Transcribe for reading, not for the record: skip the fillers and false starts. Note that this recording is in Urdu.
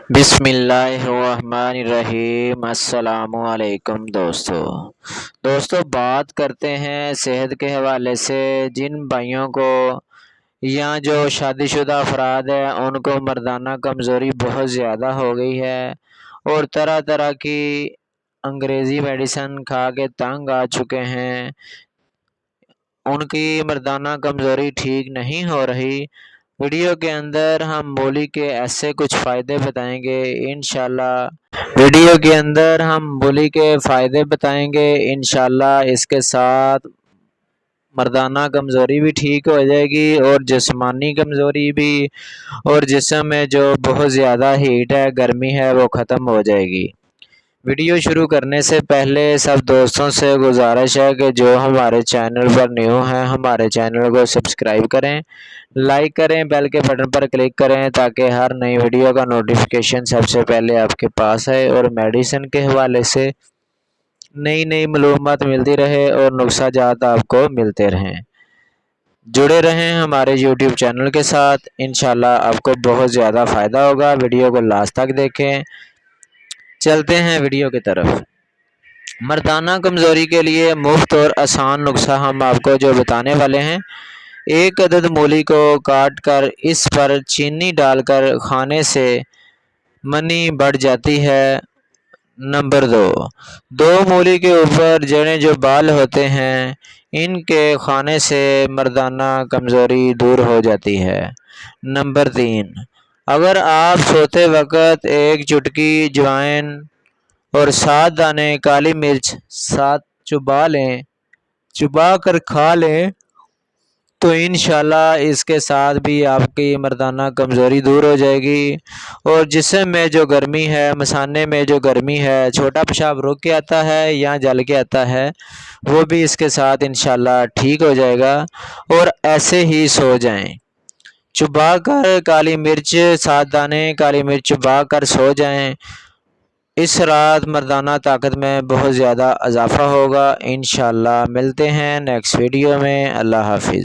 بسم اللہ الرحمن الرحیم۔ السلام علیکم دوستو بات کرتے ہیں صحت کے حوالے سے۔ جن بھائیوں کو یا جو شادی شدہ افراد ہیں ان کو مردانہ کمزوری بہت زیادہ ہو گئی ہے اور طرح طرح کی انگریزی میڈیسن کھا کے تنگ آ چکے ہیں، ان کی مردانہ کمزوری ٹھیک نہیں ہو رہی۔ ویڈیو کے اندر ہم مولی کے ایسے کچھ فائدے بتائیں گے انشاءاللہ اس کے ساتھ مردانہ کمزوری بھی ٹھیک ہو جائے گی اور جسمانی کمزوری بھی، اور جسم میں جو بہت زیادہ ہیٹ ہے، گرمی ہے، وہ ختم ہو جائے گی۔ ویڈیو شروع کرنے سے پہلے سب دوستوں سے گزارش ہے کہ جو ہمارے چینل پر نیو ہیں ہمارے چینل کو سبسکرائب کریں، لائک کریں، بیل کے بٹن پر کلک کریں تاکہ ہر نئی ویڈیو کا نوٹیفیکیشن سب سے پہلے آپ کے پاس ہے اور میڈیسن کے حوالے سے نئی معلومات ملتی رہے اور نسخہ جات آپ کو ملتے رہیں۔ جڑے رہیں ہمارے یوٹیوب چینل کے ساتھ، انشاءاللہ آپ کو بہت زیادہ فائدہ ہوگا۔ ویڈیو کو لاسٹ تک دیکھیں۔ چلتے ہیں ویڈیو کی طرف۔ مردانہ کمزوری کے لیے مفت اور آسان نسخہ ہم آپ کو جو بتانے والے ہیں، ایک عدد مولی کو کاٹ کر اس پر چینی ڈال کر کھانے سے منی بڑھ جاتی ہے۔ نمبر 2 مولی کے اوپر جڑیں جو بال ہوتے ہیں ان کے کھانے سے مردانہ کمزوری دور ہو جاتی ہے۔ نمبر 3 اگر آپ سوتے وقت ایک چٹکی جوائن اور 7 دانے کالی مرچ ساتھ چبا کر کھا لیں تو انشاءاللہ اس کے ساتھ بھی آپ کی مردانہ کمزوری دور ہو جائے گی، اور جسم میں جو گرمی ہے، مثانے میں جو گرمی ہے، چھوٹا پیشاب رک کے آتا ہے یا جل کے آتا ہے، وہ بھی اس کے ساتھ انشاءاللہ ٹھیک ہو جائے گا۔ اور ایسے ہی سو جائیں، چبا کر کالی مرچ 7 دانے کالی مرچ چبا کر سو جائیں۔ اس رات مردانہ طاقت میں بہت زیادہ اضافہ ہوگا۔ انشاءاللہ ملتے ہیں نیکسٹ ویڈیو میں۔ اللہ حافظ۔